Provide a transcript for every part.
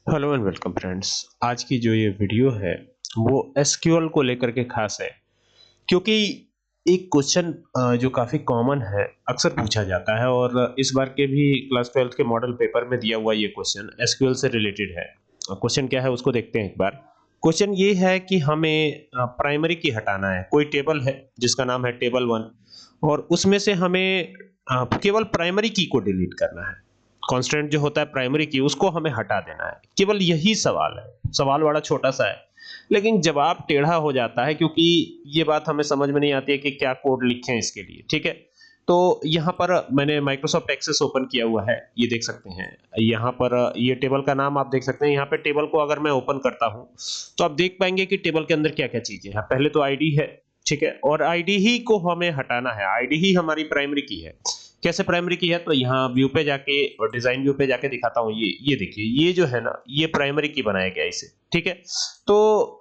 Hello and welcome friends. आज की जो ये वीडियो है वो एसक्यूएल को लेकर के खास है, क्योंकि एक क्वेश्चन जो काफ़ी कॉमन है, अक्सर पूछा जाता है और इस बार के भी क्लास 12th के मॉडल पेपर में दिया हुआ ये क्वेश्चन एसक्यूएल से रिलेटेड है। क्वेश्चन क्या है उसको देखते हैं एक बार। क्वेश्चन ये है कि हमें प्राइमरी की हटाना है। कोई टेबल है जिसका नाम है टेबल 1 और उसमें से हमें केवल प्राइमरी की को डिलीट करना है। कांस्टेंट जो होता है प्राइमरी की उसको हमें हटा देना है। केवल यही सवाल है। सवाल बड़ा छोटा सा है लेकिन जवाब टेढ़ा हो जाता है, क्योंकि ये बात हमें समझ में नहीं आती है कि क्या कोड लिखें इसके लिए। ठीक है, तो यहाँ पर मैंने माइक्रोसॉफ्ट एक्सेस ओपन किया हुआ है, ये देख सकते हैं। यहाँ पर ये टेबल का नाम आप देख सकते हैं। यहाँ पे टेबल को अगर मैं ओपन करता हूँ तो आप देख पाएंगे कि टेबल के अंदर क्या क्या चीजें हैं। पहले तो आईडी है, ठीक है, और आईडी ही को हमें हटाना है। आईडी ही हमारी प्राइमरी की है। कैसे प्राइमरी की है, तो यहाँ व्यू पे जाके और डिजाइन व्यू पे जाके दिखाता हूँ। ये देखिए, ये जो है ना, ये प्राइमरी की बनाया गया इसे। ठीक है, तो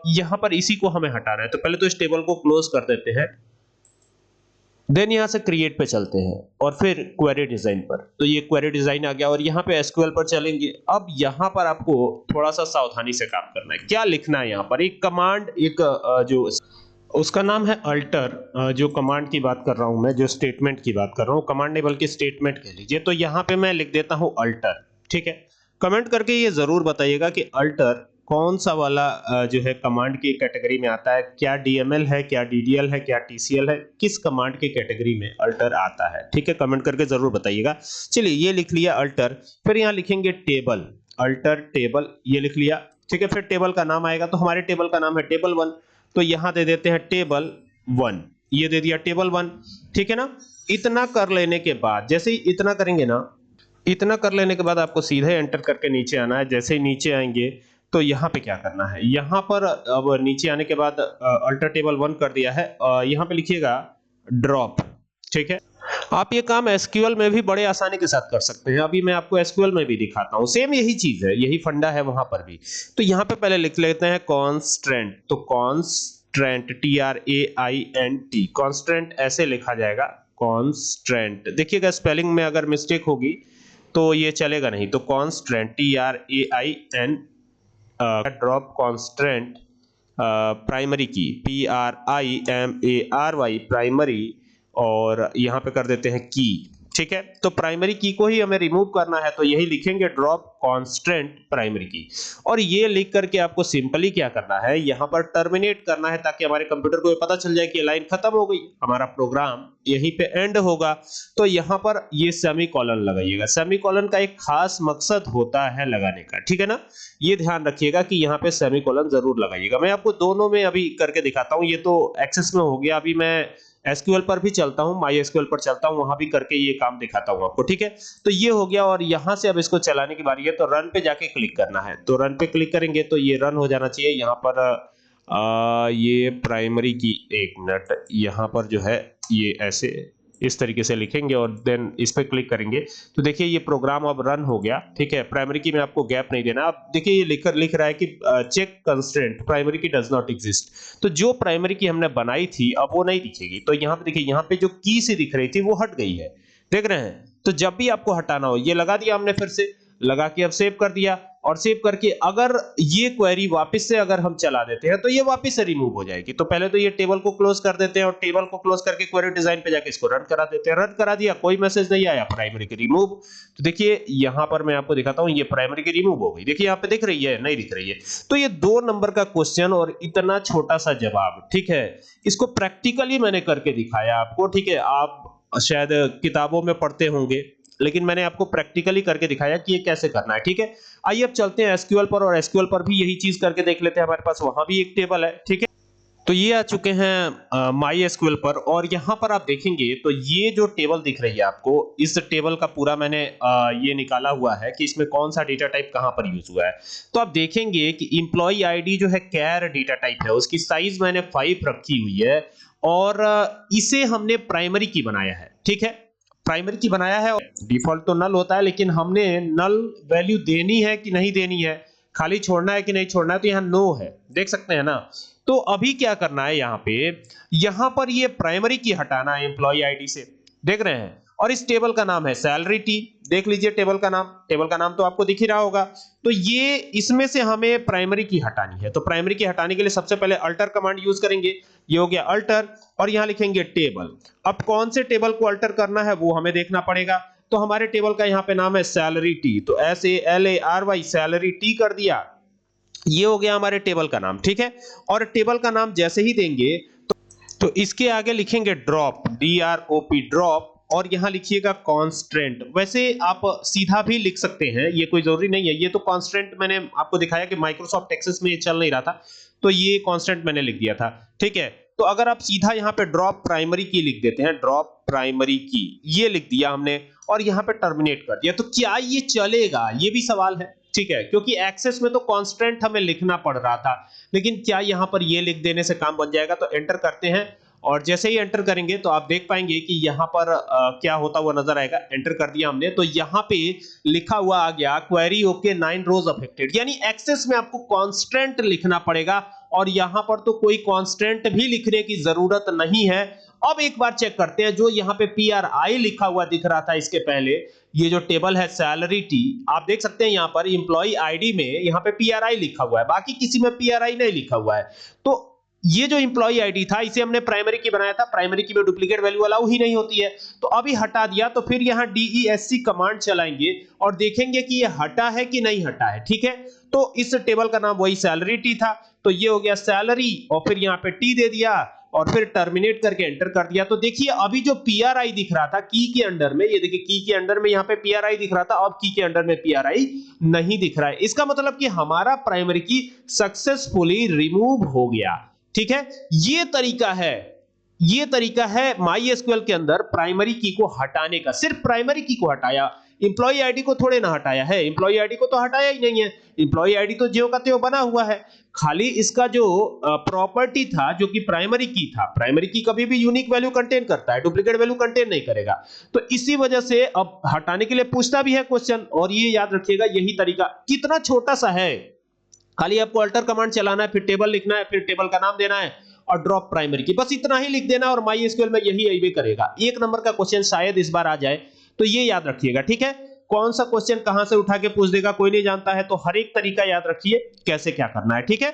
यहाँ पर इसी को हमें हटाना है। तो पहले तो इस टेबल को क्लोज कर देते हैं, देन यहाँ से क्रिएट पे चलते हैं और फिर क्वेरी डिजाइन पर। तो ये क्वेरी डिजाइन आ गया और यहाँ पे एसक्यूएल पर चलेंगे। अब यहाँ पर आपको थोड़ा सा सावधानी से काम करना है। क्या लिखना है यहाँ पर, एक कमांड, एक जो उसका नाम है अल्टर। जो कमांड की बात कर रहा हूं मैं, जो स्टेटमेंट की बात कर रहा हूं, कमांड नहीं बल्कि स्टेटमेंट कह लीजिए। तो यहां पे मैं लिख देता हूं अल्टर। ठीक है, कमेंट करके ये जरूर बताइएगा कि अल्टर कौन सा वाला जो है कमांड की कैटेगरी में आता है। क्या डीएमएल है, क्या डीडीएल है, क्या टीसीएल है, किस कमांड की कैटेगरी में अल्टर आता है। ठीक है, कमेंट करके जरूर बताइएगा। चलिए, ये लिख लिया अल्टर। फिर यहाँ लिखेंगे टेबल, अल्टर टेबल, ये लिख लिया। ठीक है, फिर टेबल का नाम आएगा, तो हमारे टेबल का नाम है टेबल 1। तो यहां दे देते हैं टेबल 1, ये दे दिया टेबल 1। ठीक है ना। इतना कर लेने के बाद, जैसे ही इतना करेंगे ना, इतना कर लेने के बाद आपको सीधे एंटर करके नीचे आना है। जैसे ही नीचे आएंगे तो यहाँ पे क्या करना है, यहाँ पर अब नीचे आने के बाद अल्टर टेबल 1 कर दिया है, यहाँ पे लिखिएगा ड्रॉप। ठीक है, आप ये काम एसक्यूएल में भी बड़े आसानी के साथ कर सकते हैं। अभी मैं आपको एसक्यूएल में भी दिखाता हूं, सेम यही चीज है, यही फंडा है वहां पर भी। तो यहां पे पहले लिख लेते हैं कॉन्स्टेंट। तो कॉन्स्टेंट, TRAINT, कॉन्स्टेंट ऐसे लिखा जाएगा, कॉन्स्टेंट। देखिएगा स्पेलिंग में अगर मिस्टेक होगी तो ये चलेगा नहीं। तो constant, TRAIN, drop constant primary की, PRIMARY, प्राइमरी, और यहां पे कर देते हैं की। ठीक है, तो प्राइमरी की को ही हमें रिमूव करना है, तो यही लिखेंगे ड्रॉप कांस्टेंट प्राइमरी की। और ये लिख करके आपको सिंपली क्या करना है, यहां पर टर्मिनेट करना है, ताकि हमारे कंप्यूटर को ये पता चल जाए कि ये लाइन खत्म हो गई, हमारा प्रोग्राम यहीं पे एंड होगा। तो यहां पर ये सेमीकोलन लगाइएगा। सेमीकोलन का एक खास मकसद होता है लगाने का, ठीक है ना। ये ध्यान रखिएगा कि यहाँ पे सेमीकोलन जरूर लगाइएगा। मैं आपको दोनों में अभी करके दिखाता हूं। ये तो एक्सेस में हो गया, अभी मैं एसक्यूएल पर भी चलता हूं, माई एसक्यूएल पर चलता हूं, वहां भी करके ये काम दिखाता हूं आपको। ठीक है, तो ये हो गया और यहां से अब इसको चलाने की बारी है। तो रन पे जाके क्लिक करना है। तो रन पे क्लिक करेंगे तो ये रन हो जाना चाहिए। यहाँ पर ये प्राइमरी की, एक मिनट, यहाँ पर जो है ये ऐसे इस तरीके से लिखेंगे और देन इस पे क्लिक करेंगे तो देखिए ये प्रोग्राम अब रन हो गया। ठीक है, प्राइमरी की में आपको गैप नहीं देना। अब देखिए ये लिख रहा है कि चेक कंस्ट्रेंट प्राइमरी की डज नॉट एग्जिस्ट। तो जो प्राइमरी की हमने बनाई थी अब वो नहीं दिखेगी। तो यहाँ पे देखिए, यहाँ पे जो की से दिख रही थी वो हट गई है, देख रहे हैं। तो जब भी आपको हटाना हो, ये लगा दिया हमने, फिर से लगा के अब सेव कर दिया। और सेव करके अगर ये क्वेरी वापस से अगर हम चला देते हैं तो ये वापस से रिमूव हो जाएगी। तो पहले तो ये टेबल को क्लोज कर देते हैं और टेबल को क्लोज करके क्वेरी डिजाइन पे जाके इसको रन करा देते हैं। रन करा दिया, कोई मैसेज नहीं आया, प्राइमरी की रिमूव। तो देखिए यहां पर मैं आपको दिखाता हूं, ये प्राइमरी की रिमूव हो गई। देखिए यहाँ पे दिख रही है, नहीं दिख रही है। तो ये 2 नंबर का क्वेश्चन और इतना छोटा सा जवाब। ठीक है, इसको प्रैक्टिकली मैंने करके दिखाया आपको। ठीक है, आप शायद किताबों में पढ़ते होंगे लेकिन मैंने आपको प्रैक्टिकली करके दिखाया कि ये कैसे करना है। ठीक है, आइए अब चलते हैं एसक्यूएल पर और एसक्यूएल पर भी यही चीज करके देख लेते हैं। हमारे पास वहां भी एक टेबल है। ठीक है, तो ये आ चुके हैं माई एसक्यूएल पर और यहां पर आप देखेंगे तो ये जो टेबल दिख रही है आपको, इस टेबल का पूरा मैंने ये निकाला हुआ है कि इसमें कौन सा डेटा टाइप कहां पर यूज हुआ है। तो आप देखेंगे कि एम्प्लॉय आईडी जो है कैर डेटा टाइप है, उसकी साइज मैंने 5 रखी हुई है और इसे हमने प्राइमरी की बनाया है। ठीक है, प्राइमरी की बनाया है। डिफॉल्ट तो नल होता है, लेकिन हमने नल वैल्यू देनी है कि नहीं देनी है, खाली छोड़ना है कि नहीं छोड़ना है, तो यहाँ नो है, देख सकते हैं ना। तो अभी क्या करना है, यहाँ पे, यहाँ पर ये प्राइमरी की हटाना है एम्प्लॉय आईडी से, देख रहे हैं। और इस टेबल का नाम है सैलरी टी। देख लीजिए टेबल का नाम तो आपको दिख ही रहा होगा। तो ये इसमें से हमें प्राइमरी की हटानी है, तो प्राइमरी की हटाने के लिए सबसे पहले अल्टर कमांड यूज करेंगे। ये हो गया अल्टर, और यहां लिखेंगे टेबल। अब कौन से टेबल को अल्टर करना है वो हमें देखना पड़ेगा। तो हमारे टेबल का यहाँ पे नाम है सैलरी टी, तो SALARY सैलरी टी कर दिया। ये हो गया हमारे टेबल का नाम, ठीक है। और टेबल का नाम जैसे ही देंगे तो इसके आगे लिखेंगे ड्रॉप, DROP ड्रॉप, और यहां लिखिएगा कांस्टेंट। वैसे आप सीधा भी लिख सकते हैं, ये कोई जरूरी नहीं है। ये तो कांस्टेंट मैंने आपको दिखाया कि माइक्रोसॉफ्ट एक्सेस में ये चल नहीं रहा था, तो ये कांस्टेंट मैंने लिख दिया था, ठीक है। तो अगर आप सीधा यहां पे ड्रॉप प्राइमरी की लिख देते हैं, ड्रॉप प्राइमरी की, ये लिख दिया हमने, और यहां पे टर्मिनेट कर दिया, तो क्या ये चलेगा, ये भी सवाल है, ठीक है। क्योंकि एक्सेस में तो कांस्टेंट हमें लिखना पड़ रहा था, लेकिन क्या यहां पर ये लिख देने से काम बन जाएगा। तो एंटर करते हैं, और जैसे ही एंटर करेंगे तो आप देख पाएंगे कि यहां पर क्या होता हुआ नजर आएगा। एंटर कर दिया हमने, तो यहां पे लिखा हुआ आ गया क्वेरी ओके 9 रोज अफेक्टेड, यानी एक्सेस में आपको कांस्टेंट लिखना पड़ेगा, और यहां पर तो कोई कांस्टेंट भी लिखने की जरूरत नहीं है। अब एक बार चेक करते हैं, जो यहां पे PRI लिखा हुआ दिख रहा था इसके पहले, ये जो टेबल है सैलरी टी, आप देख सकते हैं यहां पर एम्प्लॉय आईडी में यहां पे PRI लिखा हुआ है, बाकी किसी में PRI नहीं लिखा हुआ है। तो ये जो एम्प्लॉय आईडी था, इसे हमने प्राइमरी की बनाया था, प्राइमरी की में डुप्लीकेट वैल्यू अलाउ ही नहीं होती है, तो अभी हटा दिया। तो फिर यहां DESC कमांड चलाएंगे और देखेंगे कि ये हटा है कि नहीं हटा है, ठीक है। तो इस टेबल का नाम वही सैलरी टी था, तो ये हो गया सैलरी, और फिर यहां पे टी दे दिया, और फिर टर्मिनेट करके एंटर कर दिया। तो देखिए अभी जो PRI दिख रहा था की के अंडर में, ये देखिए की के अंडर में यहां पे PRI दिख रहा था, अब की के अंडर में PRI नहीं दिख रहा है। इसका मतलब कि हमारा प्राइमरी की सक्सेसफुली रिमूव हो गया, ठीक है। ये तरीका है MySQL के अंदर प्राइमरी की को हटाने का। सिर्फ प्राइमरी की को हटाया, एम्प्लॉय आईडी को थोड़े ना हटाया है, एम्प्लॉय आईडी को तो हटाया ही नहीं है, एम्प्लॉय आईडी तो ज्यों का त्यों बना हुआ है। खाली इसका जो प्रॉपर्टी था, जो कि प्राइमरी की था, प्राइमरी की कभी भी यूनिक वैल्यू कंटेन करता है, डुप्लीकेट वैल्यू कंटेन नहीं करेगा। तो इसी वजह से अब हटाने के लिए पूछता भी है क्वेश्चन, और ये याद रखिएगा यही तरीका कितना छोटा सा है। खाली आपको अल्टर कमांड चलाना है, फिर टेबल लिखना है, फिर टेबल का नाम देना है, और ड्रॉप प्राइमरी की, बस इतना ही लिख देना, और MySQL में यही अवे करेगा। 1 नंबर का क्वेश्चन शायद इस बार आ जाए, तो ये याद रखिएगा, ठीक है। कौन सा क्वेश्चन कहां से उठा के पूछ देगा कोई नहीं जानता है, तो हर एक तरीका याद रखिए कैसे क्या करना है, ठीक है।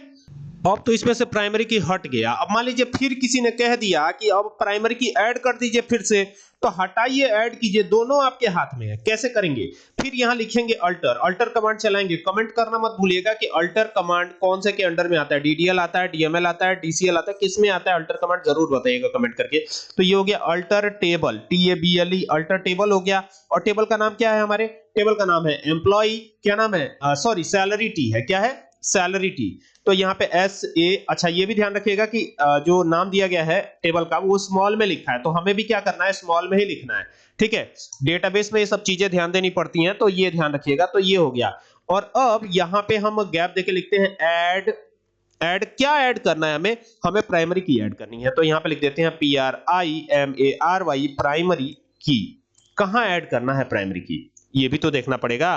अब तो इसमें से प्राइमरी की हट गया। अब मान लीजिए फिर किसी ने कह दिया कि अब प्राइमरी की ऐड कर दीजिए फिर से, तो हटाइए ऐड कीजिए, दोनों आपके हाथ में है, कैसे करेंगे। फिर यहां लिखेंगे अल्टर कमांड चलाएंगे। कमेंट करना मत भूलिएगा कि अल्टर कमांड कौन से के अंडर में आता है, DDL आता है, DML आता है, DCL आता है, किस में आता है अल्टर कमांड, जरूर बताइएगा कमेंट करके। तो ये हो गया alter table, TABLE alter table हो गया। और टेबल का नाम क्या है, हमारे टेबल का नाम है एम्प्लॉय, क्या नाम है, सॉरी सैलरी टी है, क्या है, सैलरी टी। तो यहाँ पे SA, अच्छा ये भी ध्यान रखिएगा कि जो नाम दिया गया है टेबल का वो स्मॉल में लिखा है, तो हमें भी क्या करना है, स्मॉल में ही लिखना है, ठीक है। डेटाबेस में ये सब चीजें ध्यान देनी पड़ती हैं, तो ये ध्यान रखिएगा। तो ये हो गया, और अब यहाँ पे हम गैप देके लिखते हैं ऐड क्या ऐड करना है, हमें प्राइमरी की ऐड करनी है। तो यहाँ पे लिख देते हैं PRIMARY प्राइमरी की। कहां ऐड करना है प्राइमरी की, ये भी तो देखना पड़ेगा।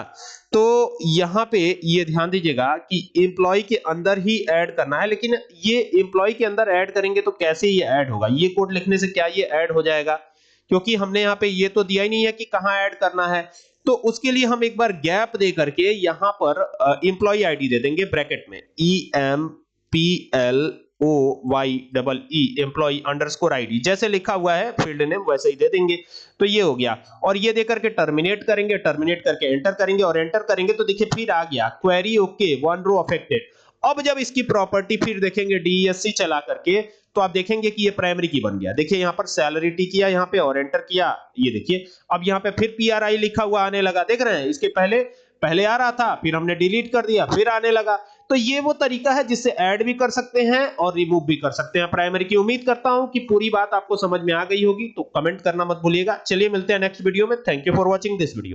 तो यहां पे ये ध्यान दीजिएगा कि एम्प्लॉय के अंदर ही ऐड करना है, लेकिन ये एम्प्लॉय के अंदर ऐड करेंगे तो कैसे ये ऐड होगा, ये कोड लिखने से क्या ये ऐड हो जाएगा, क्योंकि हमने यहाँ पे ये तो दिया ही नहीं है कि कहां ऐड करना है। तो उसके लिए हम एक बार गैप दे करके यहां पर एम्प्लॉय आईडी दे देंगे ब्रैकेट में, EMPLOYEE एम्प्लॉय अंडरस्कोर आईडी, जैसे लिखा हुआ है फील्ड नेम वैसे ही दे देंगे। तो ये हो गया, और ये देकर के टर्मिनेट करेंगे, टर्मिनेट करके एंटर करेंगे, और एंटर करेंगे तो देखिए फिर आ गया क्वेरी ओके 1 रो अफेक्टेड। अब जब इसकी प्रॉपर्टी फिर देखेंगे DESC चला करके, तो आप देखेंगे कि ये प्राइमरी की बन गया। देखिए यहाँ पर सैलरी टी किया यहाँ पे और एंटर किया, ये देखिए अब यहाँ पे फिर PRI लिखा हुआ आने लगा, देख रहे हैं। इसके पहले आ रहा था, फिर हमने डिलीट कर दिया, फिर आने लगा। तो ये वो तरीका है जिससे ऐड भी कर सकते हैं और रिमूव भी कर सकते हैं प्राइमरी की। उम्मीद करता हूं कि पूरी बात आपको समझ में आ गई होगी, तो कमेंट करना मत भूलिएगा। चलिए मिलते हैं नेक्स्ट वीडियो में। Thank you for watching this video.